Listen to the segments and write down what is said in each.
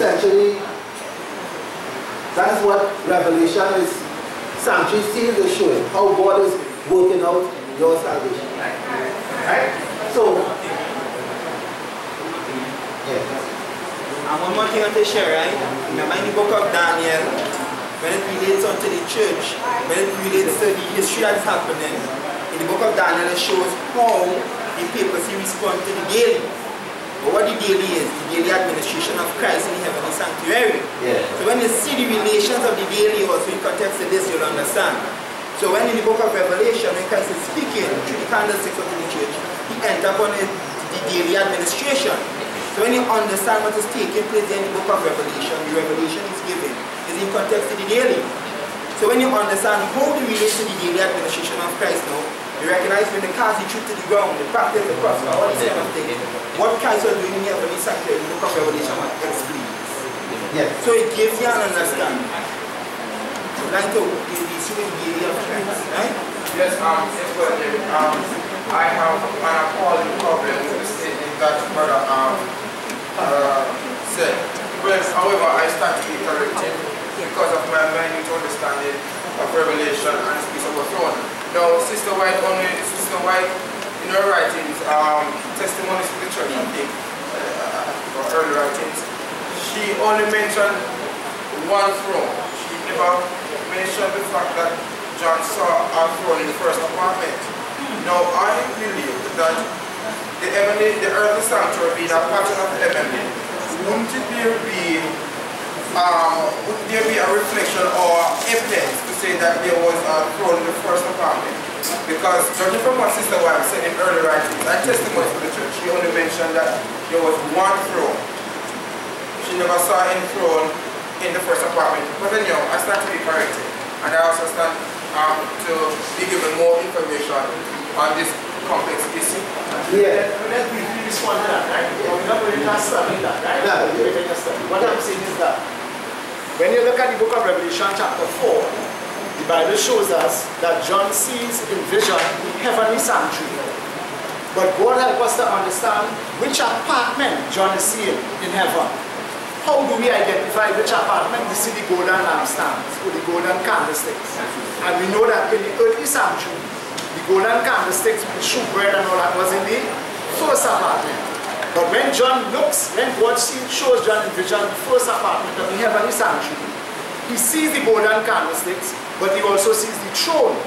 essentially, that's what Revelation is. Sanctuary seals is showing how God is working out your salvation. Right? So, yeah. And one more thing I want to share, right? Remember in the book of Daniel, when it relates onto the church, when it relates to the history that's happening, in the book of Daniel it shows how the papacy respond to the daily. But what the daily is, the daily administration of Christ in the heavenly sanctuary. Yeah. So when you see the relations of the daily also in context of this, you'll understand. So when in the book of Revelation, when Christ is speaking through the candlesticks of the church, he enters upon the daily administration. So when you understand what is taking place in the book of Revelation, the revelation is given is in context of the daily. So when you understand how to relate to the daily administration of Christ now, you recognize when they cast the truth to the ground, the practice, the prosper, all these kind of things. What Christ was doing in the heavenly sanctuary in the book of Revelation explains. Yes. So it gives you an understanding. Like to see the daily of Christ, right? Yes, I have an appalling problem with the statement that brother said. Well, however, I stand to be corrected because of my minute understanding of Revelation and the Peace of the Throne. Now, Sister White, in her writings, Testimonies to the Church, I think, or early writings, she only mentioned one throne. She never mentioned the fact that John saw a throne in the first apartment. Now, I believe that the earthly sanctuary being a pattern of the heavenly, wouldn't there be a reflection or evidence to say that there was a throne in the first apartment? Because judging from what Sister White said in early writings and testimonies for the church, she only mentioned that there was one throne. She never saw any throne in the first apartment. But then, I stand to be corrected. And I also stand to be given more information on this complex issue. Yeah. Let's briefly respond to that, right? We're not going to study that, right? Yeah. What I'm saying is that when you look at the book of Revelation chapter 4, the Bible shows us that John sees in vision the heavenly sanctuary. But God help us to understand which apartment John is seeing in heaven. How do we identify which apartment? We see the golden lampstands or the golden candlesticks. And we know that in the earthly sanctuary, the golden candlesticks with the shewbread and all that was in the first apartment. But when John looks, when God shows John in vision the first apartment of the heavenly sanctuary, he sees the golden candlesticks, but he also sees the throne.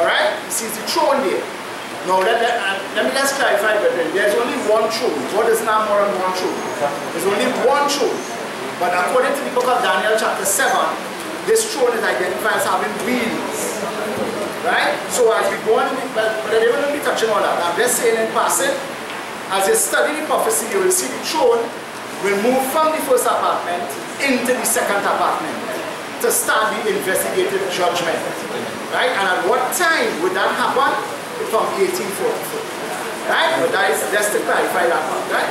Alright? He sees the throne there. Now let me just clarify, brethren. There's only one throne. God is not more than one throne. There's only one throne. But according to the book of Daniel chapter 7, this throne is identified as having wheels. Right? So as we go on, but I don't want to be touching on that. I'm just saying in passing, as you study the prophecy, you will see the throne will move from the first apartment into the second apartment to start the investigative judgment. Right? And at what time would that happen? From 1844. Right? But that is just to clarify that part, right?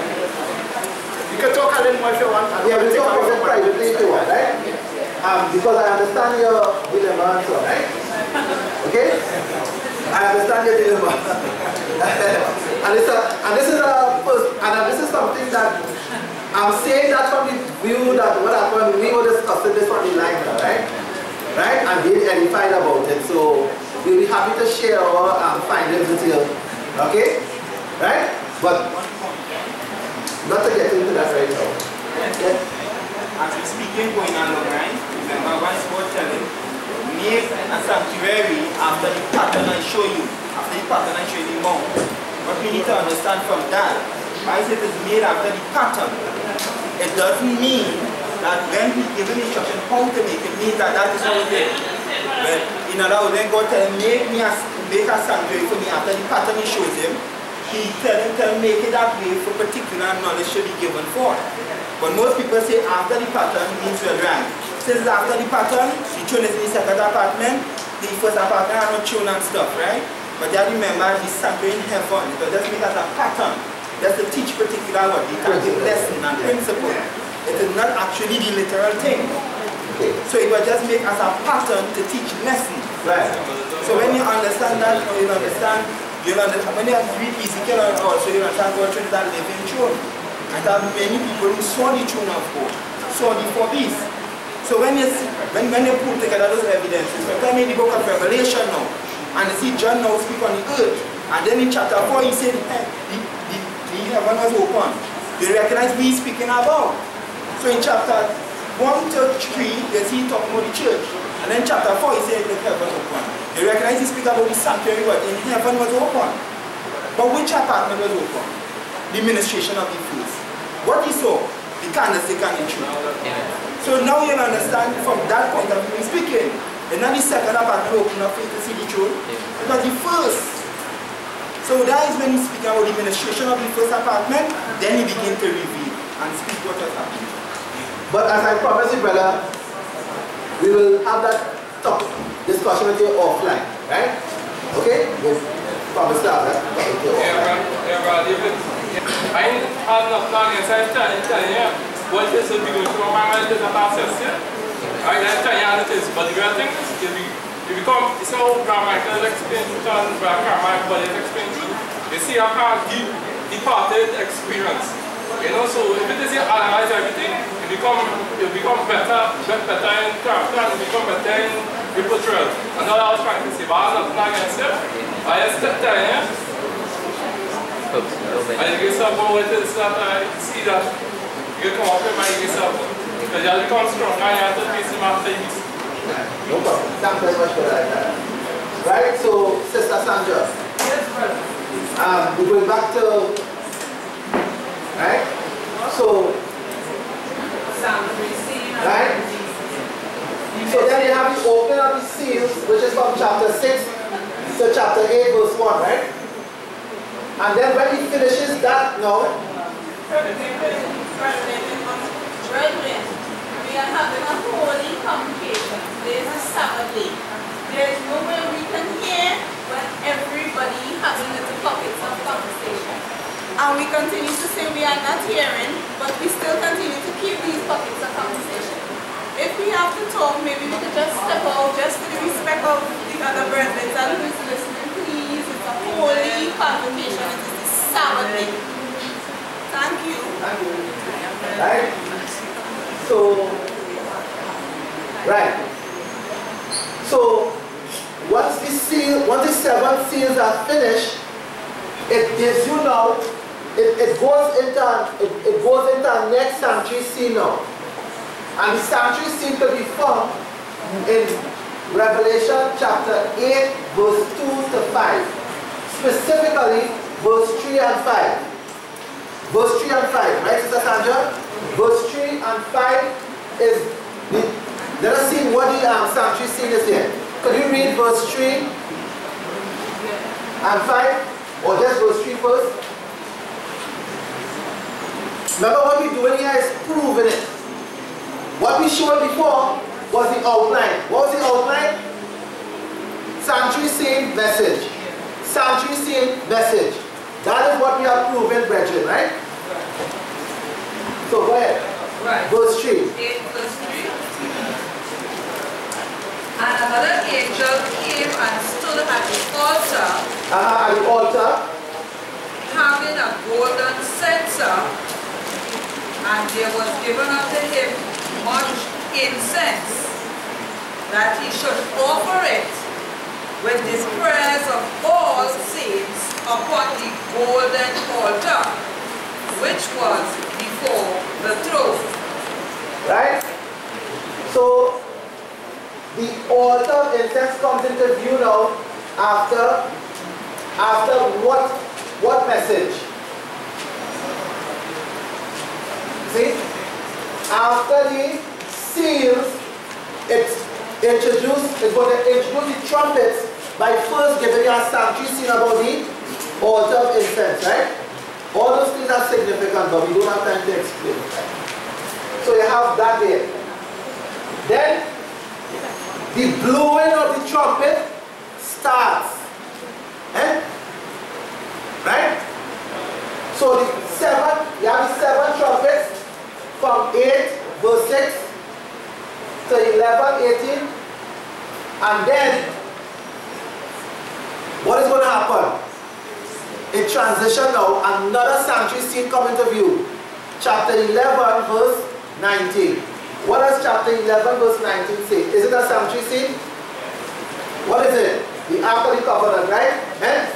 You can talk a little more if you want. Yeah, we'll talk about it privately if you want, right? Because I understand your dilemma, so, right? Okay? I understand your dilemma. and this is something that I'm saying that from the view that what happened, we were discussing this from the line, right? Right? And we edified about it. So we'll be happy to share our findings with you. Okay? Right? But not to get into that right now. Yeah. As we speaking going along, right? Remember what God telling, make a sanctuary after the pattern I show you. After the pattern I show you the mount. What we need to understand from that, I said it's made after the pattern. It doesn't mean that when he given instruction how to make it, means that that is how it is. But in other words, when God tell him, make a sanctuary for me after the pattern he shows him, he tell him make it that way for particular knowledge should be given for. But most people say after the pattern means well right. Since after the pattern, the throne is in the second apartment, the first apartment are not throne and stuff, right? But then remember the sanctuary in heaven, because that's make as a pattern. That's to teach particular what? The tactic lesson and principle. It is not actually the literal thing. So it will just make as a pattern to teach lessons. Right. So when you understand that, you'll understand when you read Ezekiel also, you'll understand God is that living throne. and there are many people who saw the throne of God, saw the four beasts. So when you put together those evidences, when you come in the book of Revelation now, and you see John now speak on the earth, and then in chapter 4 he said the heaven was open. They recognize what he's speaking about. So in chapter 1 to 3, you see he talking about the church. And then chapter 4 he said the heaven open. They recognize he speak about the sanctuary, but in heaven was open. But which apartment was open? The ministration of the fruits. What he saw? The candlestick and the tree. So now you understand from that point of view speaking. And then the second apartment opened up for you to see the throne. It was the first. So that is when he speaks about the administration of the first apartment, then he begins to reveal and speak what has happened. But as I promised you, brother, we will have that discussion with you offline, right? Okay? We'll promise to have that with you offline. Yeah, brother, I have nothing against I tell you what is the big issue of my mind is about access. I tell you how it is, but the real thing is, it's how grammatical explains to us, grammatical body explains to you see how can't give departed experience. You know, so if it is you analyze everything, you become better in character, and you become better in your portrayal. And all I was trying to say, but I'm not against it. I just tell you, I give yourself what it is that I see that you come up with my yourself. Because you become stronger and you have to face them after you. No problem. Thank you very much for that. Right, so Sister Sandra. Yes, brother. We're going back to, right? So, right? So then you have the opening of the seals, which is from chapter 6 to chapter 8, verse 1, right? And then when he finishes that now, Brethren, we are having a holy convocation. There is a Sabbath day. There is no way we can hear when everybody having little pockets of conversation. And we continue to say we are not hearing, but we still continue to keep these pockets of conversation. If we have to talk, maybe we could just step out just for the respect of the other brethren and who is listening, please. It's a holy convocation. It is the Sabbath day. Thank you. thank you. Right? So, right. So, once the 7 seals are finished, it gives you now, it goes into next sanctuary seal now. And the sanctuary seal to be found in Revelation chapter 8, verse 2 to 5. Specifically, verse 3 and 5. Verse 3 and 5, right, Sister Sandra? Verse 3 and 5 is let us see what the sanctuary scene is here. Could you read verse 3 and 5? Or just verse 3 first? Remember what we're doing here is proving it. What we showed before was the outline. What was the outline? Sanctuary scene message. Sanctuary scene message. That is what we are proving, brethren, right? So go ahead. Right. Verse 3. 8 verse 3. And another angel came and stood at the altar, At the altar, having a golden censer, and there was given unto him much incense, that he should offer it with the prayers of all saints upon the golden altar, which was before the throne. right? So the altar of incense comes into view now after what message? See? After the seals, it's going to introduce the trumpets by first giving you a sanctuary scene about the altar of incense, right? All those things are significant, but we don't have time to explain. So you have that there. Then the blowing of the trumpet starts. Right? So you have the 7 trumpets from 8 verse 6 to 11, 18, and then what is going to happen? In transition now, another sanctuary scene comes into view. chapter 11, verse 19. What does chapter 11, verse 19 say? Is it a sanctuary scene? What is it? The Ark of the Covenant, right? And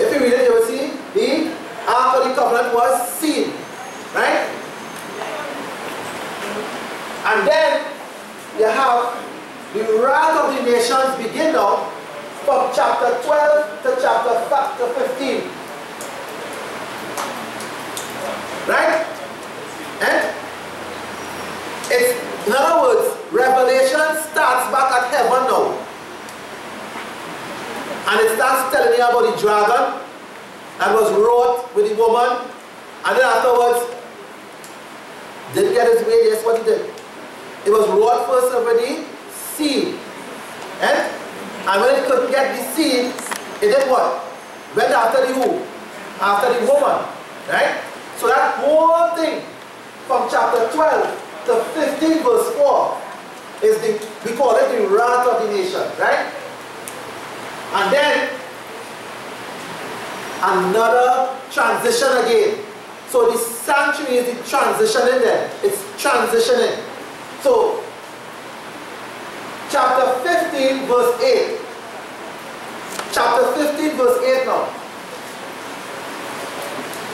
if you read it, you will see the Ark of the Covenant was seen, right? And then you have the wrath of the nations begin now from chapter 12 to chapter 15. Right? And it's, in other words, Revelation starts back at heaven now. And it starts telling you about the dragon that was wrought with the woman. And then afterwards, didn't get his way. Yes, what he did? It was wrought first over the seed. And when it couldn't get the seed, it did what? Went after the who? After the woman. Right? So that whole thing from chapter 12 to 15 verse 4 is we call it the wrath of the nation. Right? And then another transition again. So the sanctuary is the transition in there. It's transitioning. So chapter 15 verse 8. Chapter 15 verse 8 now.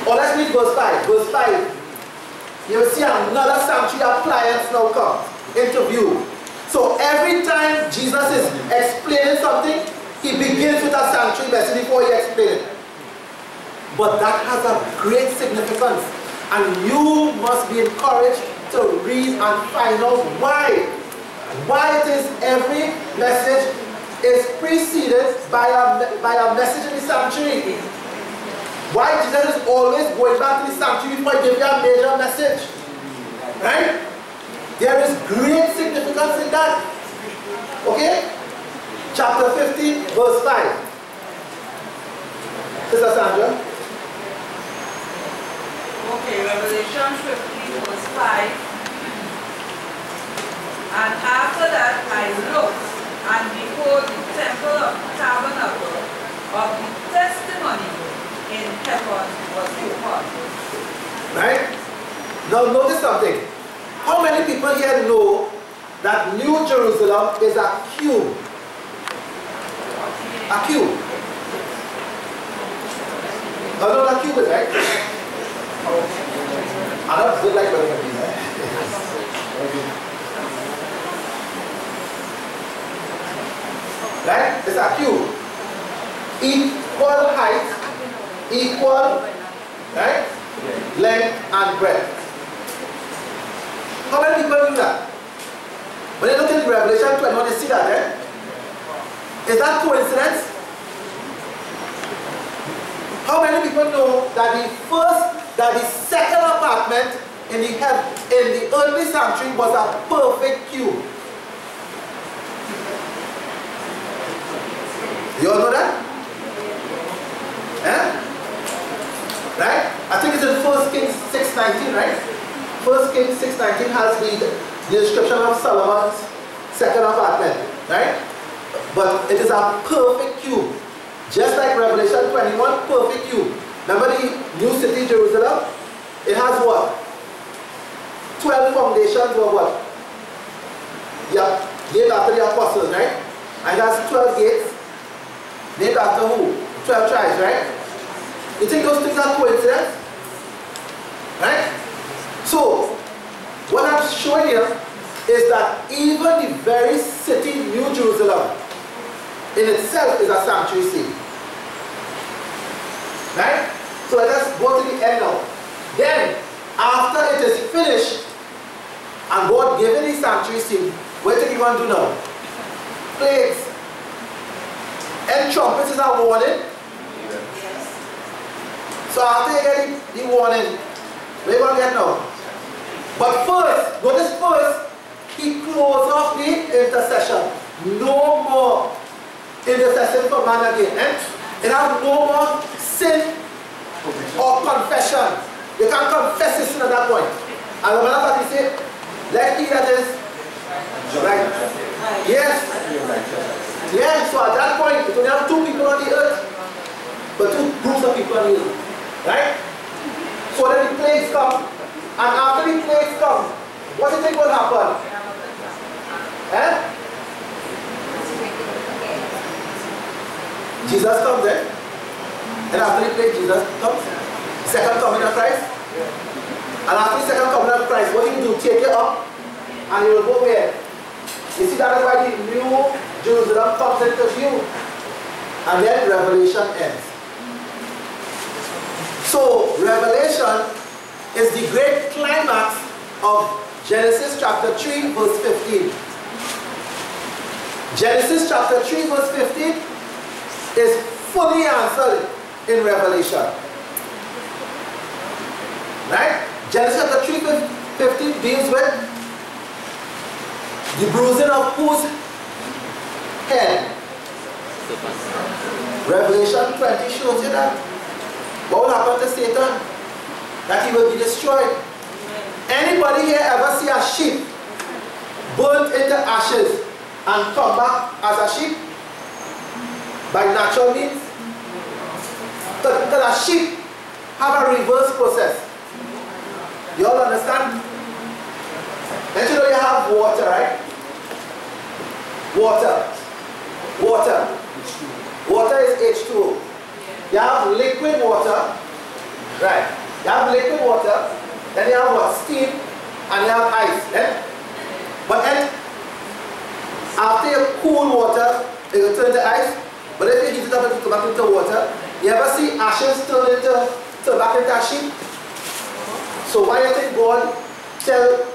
Or let's read verse 5. Verse 5. You will see another sanctuary appliance now comes into view. So every time Jesus is explaining something, he begins with a sanctuary message before he explains it. But that has a great significance. And you must be encouraged to read and find out why. Why it is every message is preceded by a message in the sanctuary. Why Jesus is always going back to the sanctuary before he gives you a major message. Right? There is great significance in that. Okay? Chapter 15, verse 5. Sister Sandra. Okay, Revelation 15, verse 5. And after that I looked, and behold, the temple of the tabernacle of the testimony in heaven was opened. Right? Now notice something. How many people here know that New Jerusalem is a cube? A cube. I know what a cube is, right? I don't feel like what it is, right? Right? It's a cube. Equal height, equal, right? Length and breadth. How many people do that? When you look at Revelation 21, you see that, eh? Is that coincidence? How many people know that the second apartment in the earthly sanctuary was a perfect cube? You all know that? Eh? Right? I think it's in 1 Kings 6:19, right? 1 Kings 6:19 has the description of Solomon's second apartment, right? But it is a perfect cube. Just like Revelation 21, perfect cube. Remember the new city, Jerusalem? It has what? 12 foundations or what? Yeah, named after the apostles, right? And it has 12 gates. Named after who? 12 tribes, right? You think those things are coincidence? Right? So, what I'm showing you is that even the very city, New Jerusalem, in itself is a sanctuary scene. Right? So let us go to the end now. Then, after it is finished, and God given the sanctuary scene, what do you want to do now? Plagues. And trumpets is a warning. So after you get the warning, where you going to get now? But first, notice first, he closed off the intercession. No more intercession for man again. And have no more sin or confession. You can't confess your sin at that point. And the matter of fact, he said, let he that is right. Yes. Yes, so at that point, it only have two people on the earth, but two groups of people on the earth. Right? So then the plagues come. And after the plagues come, what do you think will happen? Eh? Jesus comes then. And after the plague, Jesus comes. Second coming of Christ. And after the second coming of Christ, what do you do? Take it up and you will go where? You see, that is why the new Jerusalem comes into view. And then Revelation ends. So, Revelation is the great climax of Genesis chapter 3 verse 15. Genesis chapter 3 verse 15 is fully answered in Revelation. Right? Genesis chapter 3 verse 15 deals with the bruising of whose head? Revelation 20 shows you that. What will happen to Satan? That he will be destroyed. Anybody here ever see a sheep burnt into ashes and come back as a sheep? By natural means? Because a sheep have a reverse process. You all understand? Don't you know you have water, right? Water. Water. Water is H2O. You have liquid water. Right. You have liquid water. Then you have what? Steam. And you have ice. Eh? But then, after you cool water, it will turn to ice. But if you heat it up and come back into water, you ever see ashes turn back into a sheep? So why do you think God tell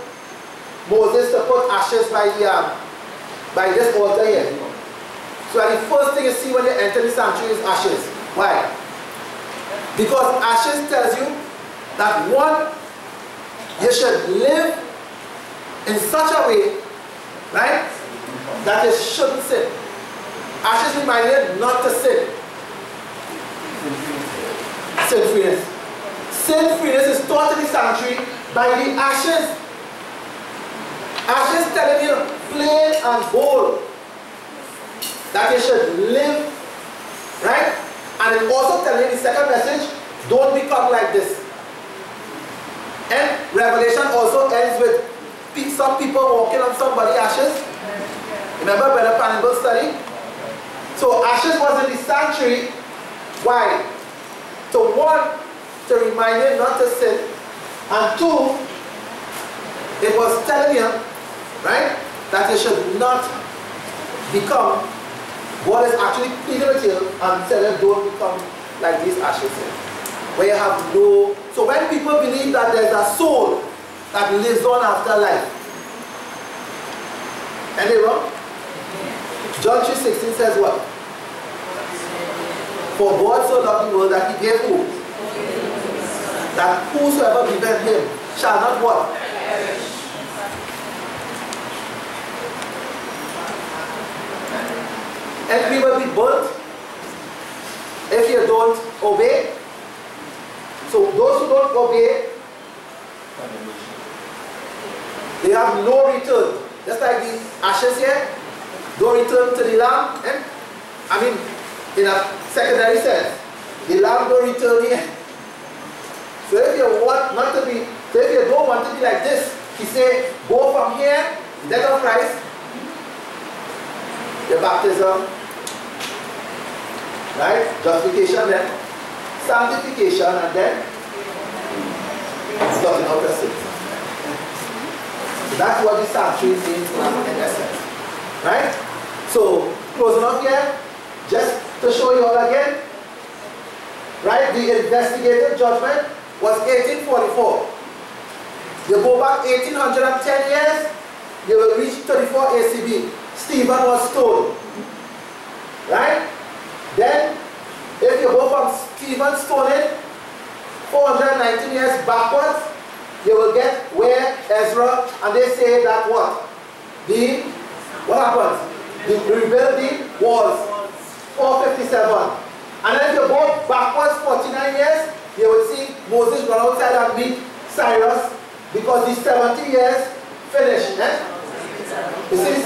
Moses to put ashes by this altar here? So the first thing you see when you enter the sanctuary is ashes. Why? Because ashes tells you that one, you should live in such a way, right, that you shouldn't sin. Ashes remind you not to sin. Sin-freeness. Sin-freeness is taught in the sanctuary by the ashes. Ashes telling you plain and bold that you should live, right? And it also telling you the second message, don't become like this. And Revelation also ends with some people walking on somebody's ashes. Remember Brother Pannible's study? So ashes was in the sanctuary. Why? To one, to remind you not to sin. And two, it was telling you, right, that you should not become what is actually pleading with you and telling you don't become like these ashes here. Where you have no... So when people believe that there's a soul that lives on after life, any wrong? John 3:16 says what? For God so loved the world that he gave who? That whosoever believeth him shall not what? And we will be burnt if you don't obey. So those who don't obey, they have no return. Just like the ashes here, don't return to the Lamb. And I mean, in a secondary sense, the Lamb don't return here. So if you want not to be, so if you don't want to be like this, he say, go from here, death of Christ, your baptism, right? Justification, then sanctification, and then blotting out the sins. So that's what the sanctuary means in essence, right? So closing up here, just to show you all again, right? The investigative judgment was 1844. You go back 1810 years, you will reach 34 ACB. Stephen was stoned, right? Then, if you go from Stephen stoning 419 years backwards, you will get where Ezra, and they say that what? What happens? They rebuild the walls, 457. And then if you go backwards 49 years, you will see Moses run outside and meet Cyrus because the 70 years finished. Eh? You see,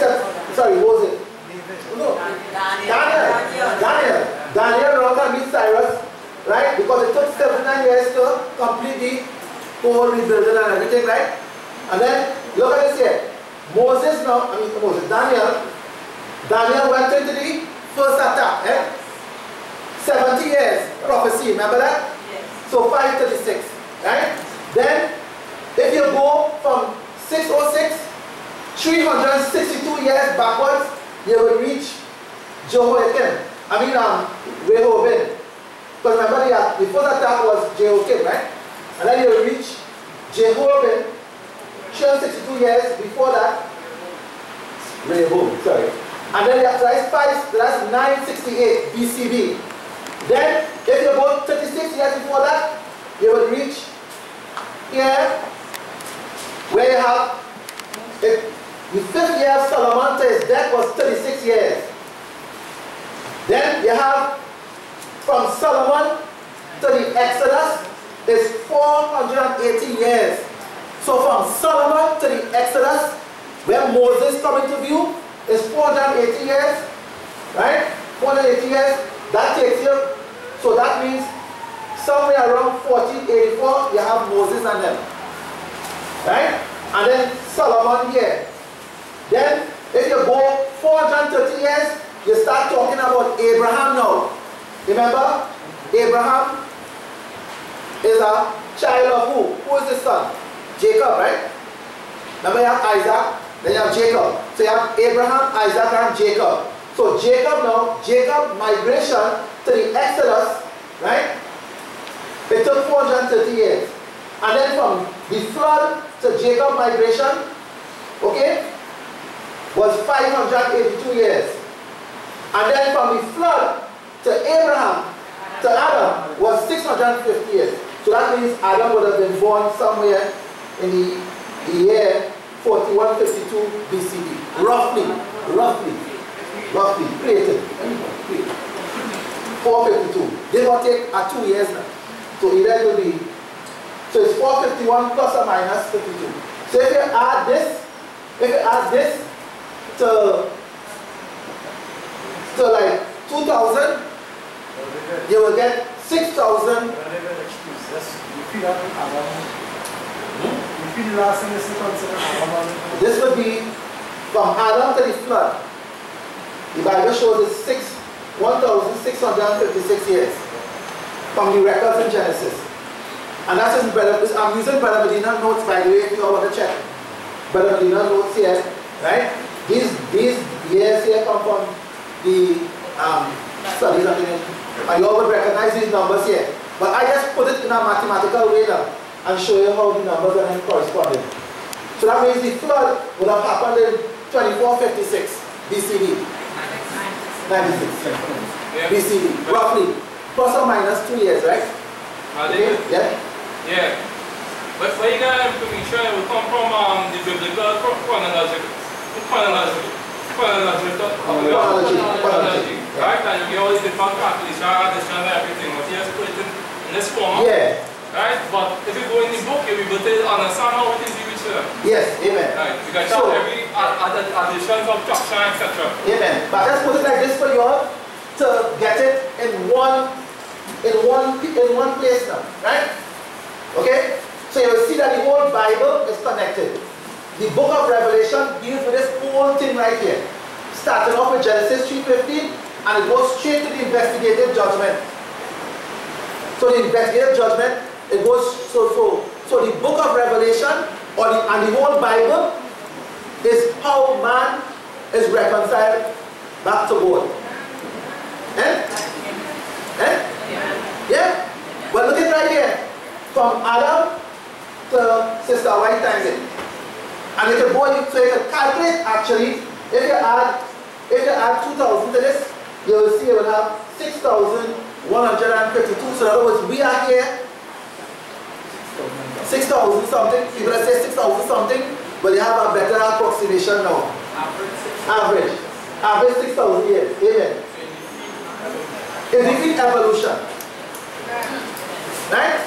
sorry, what was it? No. Daniel run and meet Cyrus, right? Because it took 79 years to complete the whole rebuilding and everything, right? And then, look at this here. Daniel went into the first attack, 70 years prophecy, remember that? Yes. So 536, right? Then, if you go from 606, 362 years backwards, you will reach Rehoboam. Because remember, the first attack was Jehoiakim, right? And then you will reach Jehoram, 362 years before that, Rehoboam, sorry. And then that's 968 BCB. Then, if you go 36 years before that, you will reach here, where you have the 5th year of Solomon to his death was 36 years. Then you have from Solomon to the Exodus is 480 years. So from Solomon to the Exodus, where Moses come into view, is 480 years, right? 480 years, that takes you, so that means somewhere around 1484, you have Moses and them, right? And then Solomon here. Then, if you go 430 years, you start talking about Abraham now. Remember, Abraham is a child of who? Who is his son? Jacob, right? Remember, you have Isaac, then you have Jacob. So you have Abraham, Isaac, and Jacob. So Jacob migration to the Exodus, right? It took 430 years. And then from the flood to Jacob migration, okay, was 582 years. And then from the flood to Abraham, to Adam, was 650 years. So that means Adam would have been born somewhere in the year 4152 BCE. Roughly created. 452. They will take 2 years now. So it will be, so it's 451 plus or minus 52. So if you add this to like 2000, you will get 6,000. This would be from Adam to the flood. The Bible shows it's 1,656 years from the records in Genesis. And that's in I'm using Brother Medina notes, by the way, if you all want to check. Brother Medina notes here, right? These years here come from the studies and you all would recognize these numbers here. But I just put it in a mathematical way now and show you how the numbers are corresponding. So that means the flood would have happened in 2456 BCE. 96 BCE, roughly. Plus or minus 2 years, right? Okay? Yeah? Yeah. But for you guys to make sure it will come from the biblical chronology. Right? And you get all these different calculations, addition and everything. But you just put it in this form. Yeah. Right? But if you go in the book, you'll be able to understand how it is you reach there. Yes, amen. Right. You can tell every addition, subtraction, etc. Amen. But let's put it like this for you all to get it in one place now, right? Okay? So you will see that the whole Bible is connected. The book of Revelation deals with this whole thing right here. Starting off with Genesis 3:15 and it goes straight to the investigative judgment. So the investigative judgment, it goes so the book of Revelation and the whole Bible is how man is reconciled back to God. Yeah? Well, look at right here. From Adam to Sister White Tangle. And it can go, so you can calculate actually, if you add 2,000 to this, you will see you will have 6,152. So in other words, we are here 6,000 something. People say 6,000 something, but you have a better approximation now. Average 6,000 years. Amen. It's defeat evolution. Right?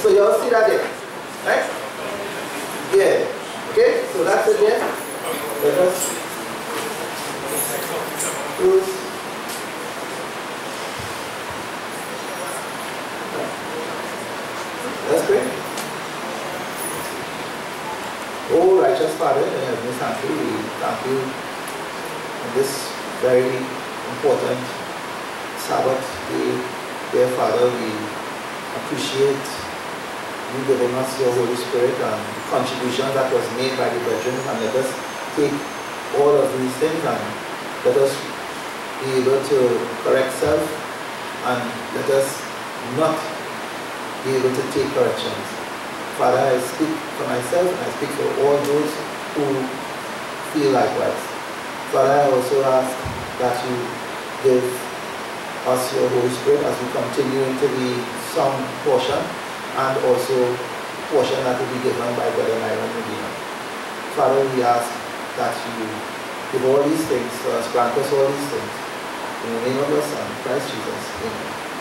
So you all see that there. Right? Yeah. Okay, so that's it there. Let us use. Let's pray. you on this very important Sabbath day. Dear Father, we appreciate you giving us your Holy Spirit and contribution that was made by the brethren, and let us take all of these things and let us be able to correct self, and let us not be able to take corrections. Father, I speak for myself and I speak for all those who feel likewise. Father, I also ask that you give us your Holy Spirit as we continue into the song portion, and also portion that will be given by Brother Myron Medina. Father, we ask that you give all these things to us, grant us all these things. In the name of your Son, Christ Jesus. Amen.